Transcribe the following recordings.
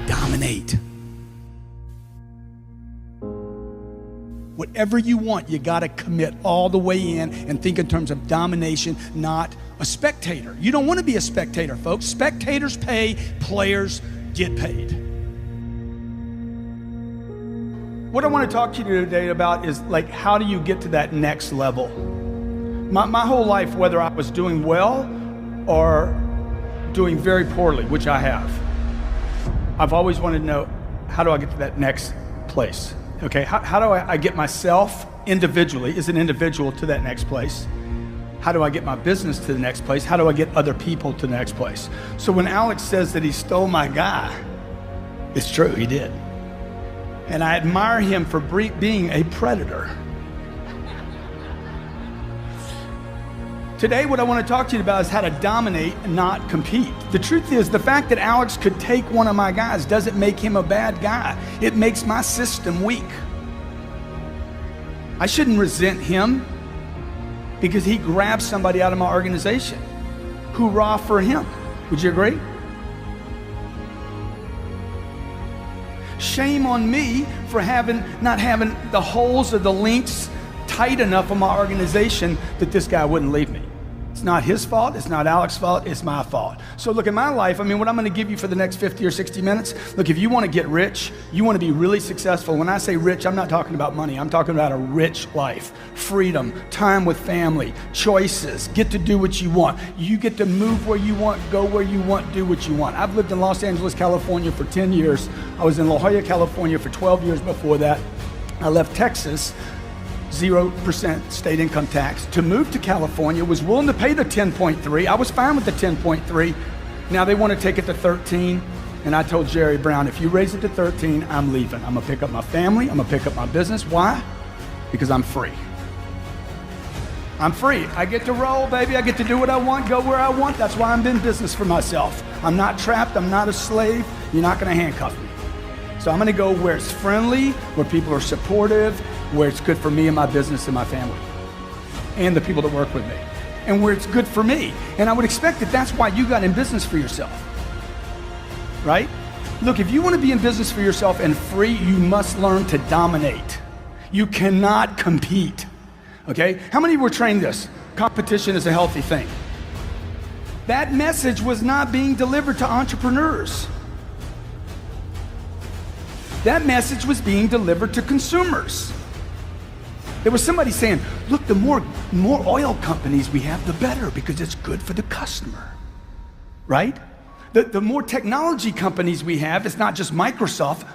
Dominate. Whatever you want, you got to commit all the way in and think in terms of domination, not a spectator. You don't want to be a spectator, folks. Spectators pay, players get paid. What I want to talk to you today about is like, how do you get to that next level? My whole life, whether I was doing well or doing very poorly, which I have, I've always wanted to know, how do I get to that next place? Okay, how do I get myself individually, as an individual, to that next place? How do I get my business to the next place? How do I get other people to the next place? So when Alex says that he stole my guy, it's true, he did. And I admire him for being a predator. Today, what I want to talk to you about is how to dominate and not compete. The truth is, the fact that Alex could take one of my guys doesn't make him a bad guy. It makes my system weak. I shouldn't resent him because he grabbed somebody out of my organization. Hoorah for him. Would you agree? Shame on me for not having the holes or the links tight enough on my organization that this guy wouldn't leave me. It's not his fault, it's not Alex's fault, it's my fault. So look, in my life, what I'm gonna give you for the next 50 or 60 minutes, look, if you wanna get rich, you wanna be really successful. When I say rich, I'm not talking about money, I'm talking about a rich life, freedom, time with family, choices, get to do what you want. You get to move where you want, go where you want, do what you want. I've lived in Los Angeles, California for 10 years. I was in La Jolla, California for 12 years before that. I left Texas, 0% state income tax, to move to California, was willing to pay the 10.3. I was fine with the 10.3. Now they want to take it to 13. And I told Jerry Brown, if you raise it to 13, I'm leaving. I'm gonna pick up my family, I'm gonna pick up my business. Why? Because I'm free. I'm free. I get to roll, baby. I get to do what I want, go where I want. That's why I'm in business for myself. I'm not trapped, I'm not a slave. You're not gonna handcuff me. So I'm gonna go where it's friendly, where people are supportive, where it's good for me and my business and my family and the people that work with me, and where it's good for me. And I would expect that that's why you got in business for yourself, right? Look, if you want to be in business for yourself and free, you must learn to dominate. You cannot compete, okay? How many were trained this? Competition is a healthy thing. That message was not being delivered to entrepreneurs. That message was being delivered to consumers. There was somebody saying, look, the more oil companies we have, the better, because it's good for the customer, right? The more technology companies we have, it's not just Microsoft,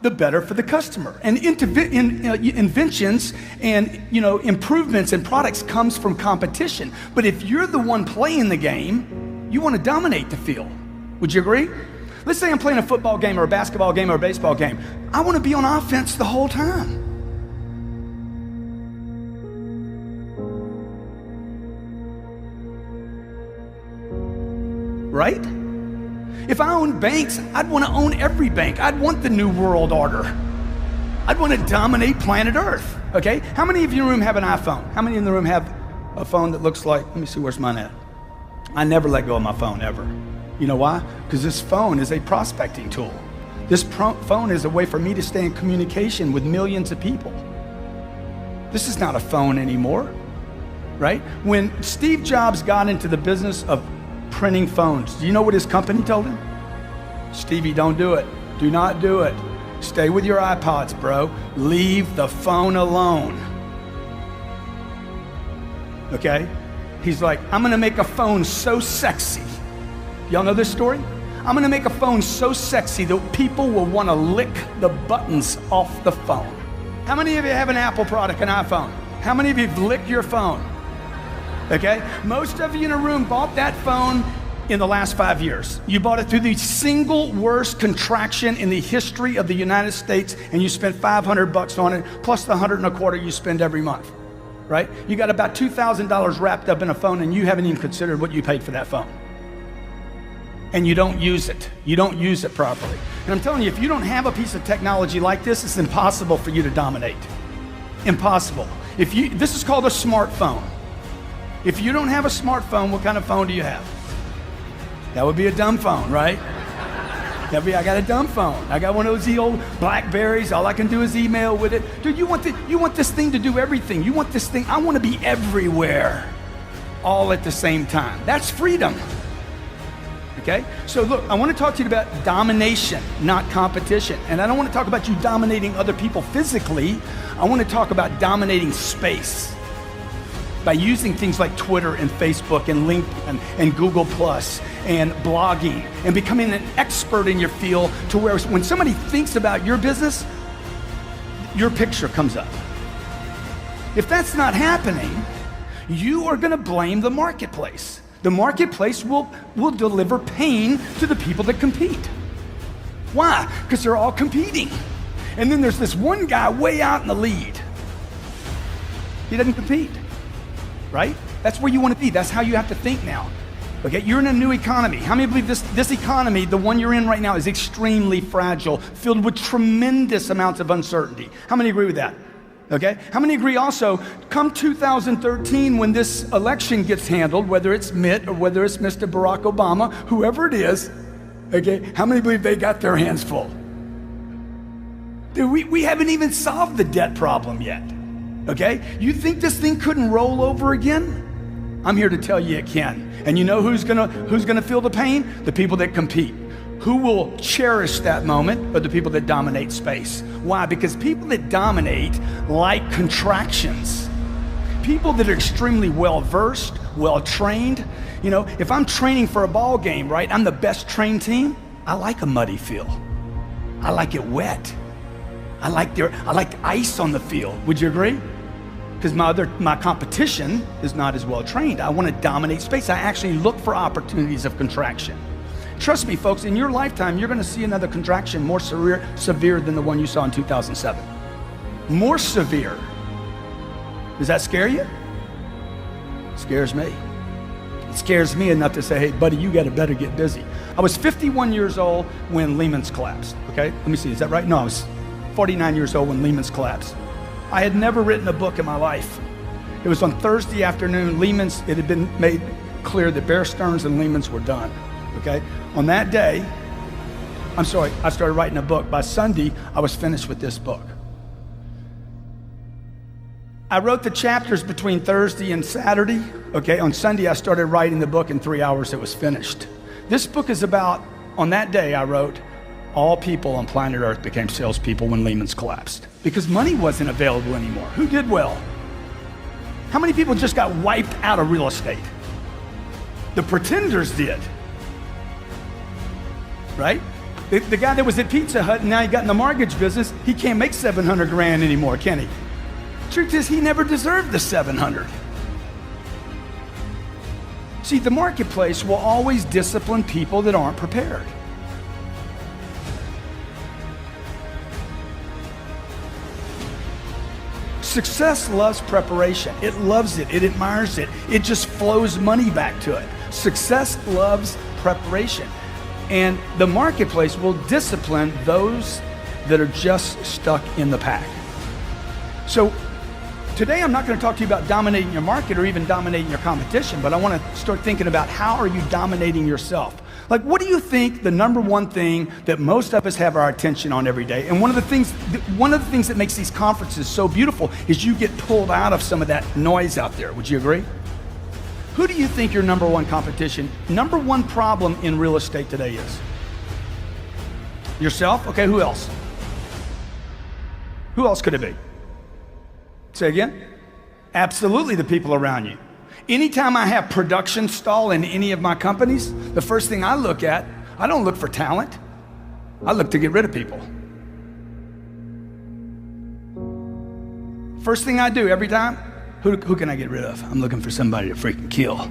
the better for the customer. And inventions and improvements in products comes from competition. But if you're the one playing the game, you want to dominate the field. Would you agree? Let's say I'm playing a football game or a basketball game or a baseball game. I want to be on offense the whole time. Right? If I owned banks, I'd want to own every bank. I'd want the new world order. I'd want to dominate planet Earth, okay? How many of you in the room have an iPhone? How many in the room have a phone that looks like, let me see, where's mine at? I never let go of my phone, ever. You know why? Because this phone is a prospecting tool. This phone is a way for me to stay in communication with millions of people. This is not a phone anymore, right? When Steve Jobs got into the business of printing phones, do you know what his company told him? Stevie, don't do it. Do not do it. Stay with your iPods, bro. Leave the phone alone. Okay? He's like, I'm gonna make a phone so sexy. Y'all know this story? I'm gonna make a phone so sexy that people will wanna lick the buttons off the phone. How many of you have an Apple product, an iPhone? How many of you have licked your phone? Okay? Most of you in a room bought that phone in the last 5 years. You bought it through the single worst contraction in the history of the United States, and you spent $500 on it, plus the $125 you spend every month, right? You got about $2,000 wrapped up in a phone, and you haven't even considered what you paid for that phone. And you don't use it. You don't use it properly. And I'm telling you, if you don't have a piece of technology like this, it's impossible for you to dominate. Impossible. This is called a smartphone. If you don't have a smartphone, what kind of phone do you have? That would be a dumb phone, right? I got a dumb phone. I got one of those old Blackberries. All I can do is email with it. Dude, you want this thing to do everything. You want this thing, I want to be everywhere, all at the same time. That's freedom. Okay? So look, I want to talk to you about domination, not competition. And I don't want to talk about you dominating other people physically. I want to talk about dominating space by using things like Twitter and Facebook and LinkedIn and Google Plus and blogging and becoming an expert in your field to where when somebody thinks about your business, your picture comes up. If that's not happening, you are going to blame the marketplace. The marketplace will deliver pain to the people that compete. Why? Because they're all competing. And then there's this one guy way out in the lead. He doesn't compete, right? That's where you want to be. That's how you have to think now. Okay, you're in a new economy. How many believe this economy, the one you're in right now, is extremely fragile, filled with tremendous amounts of uncertainty? How many agree with that? Okay, how many agree also, come 2013 when this election gets handled, whether it's Mitt or whether it's Mr. Barack Obama, whoever it is, okay, how many believe they got their hands full? Dude, we haven't even solved the debt problem yet, okay? You think this thing couldn't roll over again? I'm here to tell you it can. And you know who's gonna feel the pain? The people that compete. Who will cherish that moment are the people that dominate space. Why? Because people that dominate like contractions. People that are extremely well-versed, well-trained. You know, if I'm training for a ball game, right, I'm the best trained team, I like a muddy field. I like it wet. I like ice on the field. Would you agree? Because my competition is not as well trained. I want to dominate space. I actually look for opportunities of contraction. Trust me, folks, in your lifetime, you're going to see another contraction more severe than the one you saw in 2007. More severe. Does that scare you? It scares me. It scares me enough to say, hey, buddy, you better get busy. I was 51 years old when Lehman's collapsed, okay? Let me see, is that right? No, I was 49 years old when Lehman's collapsed. I had never written a book in my life. It was on Thursday afternoon. It had been made clear that Bear Stearns and Lehman's were done. Okay? On that day, I started writing a book. By Sunday, I was finished with this book. I wrote the chapters between Thursday and Saturday. Okay? On Sunday, I started writing the book. In 3 hours, it was finished. This book is about, on that day, I wrote, all people on planet Earth became salespeople when Lehman's collapsed. Because money wasn't available anymore. Who did well? How many people just got wiped out of real estate? The pretenders did. Right? The guy that was at Pizza Hut and now he got in the mortgage business, he can't make 700 grand anymore, can he? Truth is, he never deserved the 700. See, the marketplace will always discipline people that aren't prepared. Success loves preparation. It loves it. It admires it. It just flows money back to it. Success loves preparation. And the marketplace will discipline those that are just stuck in the pack. So today I'm not going to talk to you about dominating your market or even dominating your competition, but I want to start thinking about how are you dominating yourself? Like, what do you think the number one thing that most of us have our attention on every day? And one of the things that makes these conferences so beautiful is you get pulled out of some of that noise out there. Would you agree? Who do you think your number one competition, number one problem in real estate today is? Yourself? Okay, who else? Who else could it be? Say again? Absolutely the people around you. Anytime I have production stall in any of my companies, the first thing I look at, I don't look for talent. I look to get rid of people. First thing I do every time, who can I get rid of? I'm looking for somebody to freaking kill.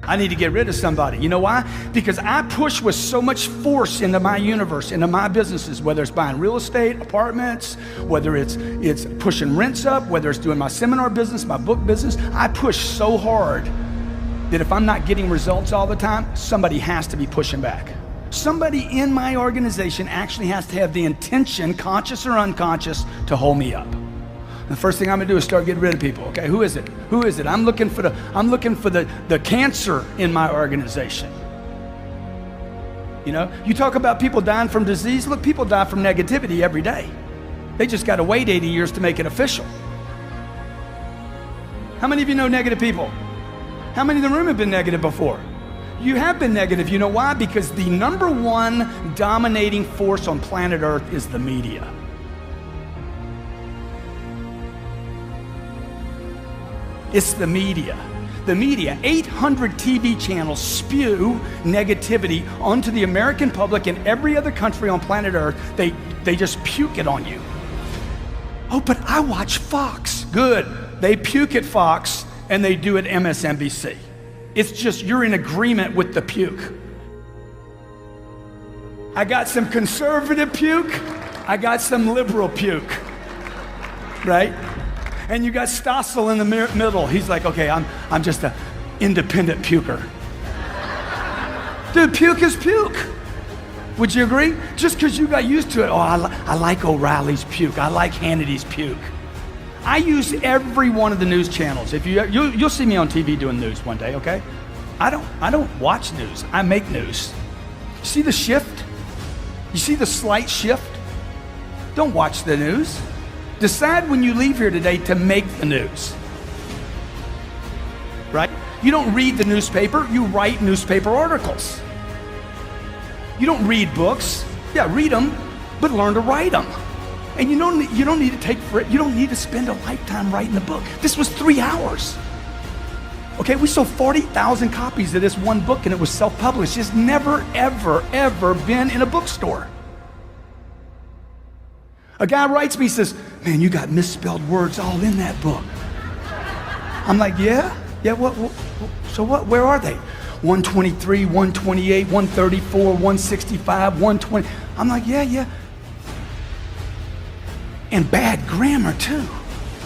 I need to get rid of somebody. You know why? Because I push with so much force into my universe, into my businesses, whether it's buying real estate, apartments, whether it's pushing rents up, whether it's doing my seminar business, my book business. I push so hard that if I'm not getting results all the time, somebody has to be pushing back. Somebody in my organization actually has to have the intention, conscious or unconscious, to hold me up. The first thing I'm gonna do is start getting rid of people. Okay, who is it? Who is it? I'm looking for the cancer in my organization. You know, you talk about people dying from disease. Look, people die from negativity every day. They just got to wait 80 years to make it official. How many of you know negative people? How many in the room have been negative before? You have been negative. You know why? Because the number one dominating force on planet Earth is the media. It's the media. The media, 800 TV channels spew negativity onto the American public and every other country on planet Earth. They just puke it on you. Oh, but I watch Fox. Good. They puke at Fox and they do at MSNBC. It's just you're in agreement with the puke. I got some conservative puke. I got some liberal puke. Right? And you got Stossel in the middle. He's like, okay, I'm just an independent puker. Dude, puke is puke. Would you agree? Just because you got used to it. Oh, I like O'Reilly's puke. I like Hannity's puke. I use every one of the news channels. If you'll see me on TV doing news one day, okay? I don't watch news. I make news. See the shift? You see the slight shift? Don't watch the news. Decide when you leave here today to make the news. Right? You don't read the newspaper, you write newspaper articles. You don't read books. Yeah, read them, but learn to write them. And you don't need to you don't need to spend a lifetime writing a book. This was 3 hours. Okay, we sold 40,000 copies of this one book and it was self-published. It's never, ever, ever been in a bookstore. A guy writes me, says, man, you got misspelled words all in that book. I'm like, yeah, what, so what, where are they? 123, 128, 134, 165, 120. I'm like, yeah. And bad grammar too.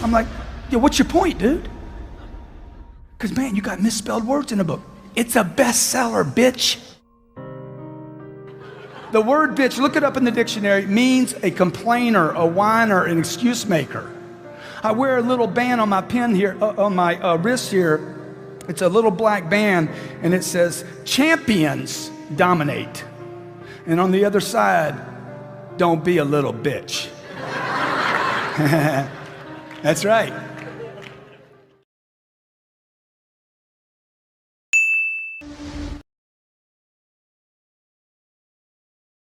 I'm like, yeah, what's your point, dude? Because man, you got misspelled words in the book. It's a bestseller, bitch. The word bitch, look it up in the dictionary, means a complainer, a whiner, an excuse maker. I wear a little band on my pin here, on my wrist here. It's a little black band, and it says, champions dominate. And on the other side, don't be a little bitch. That's right.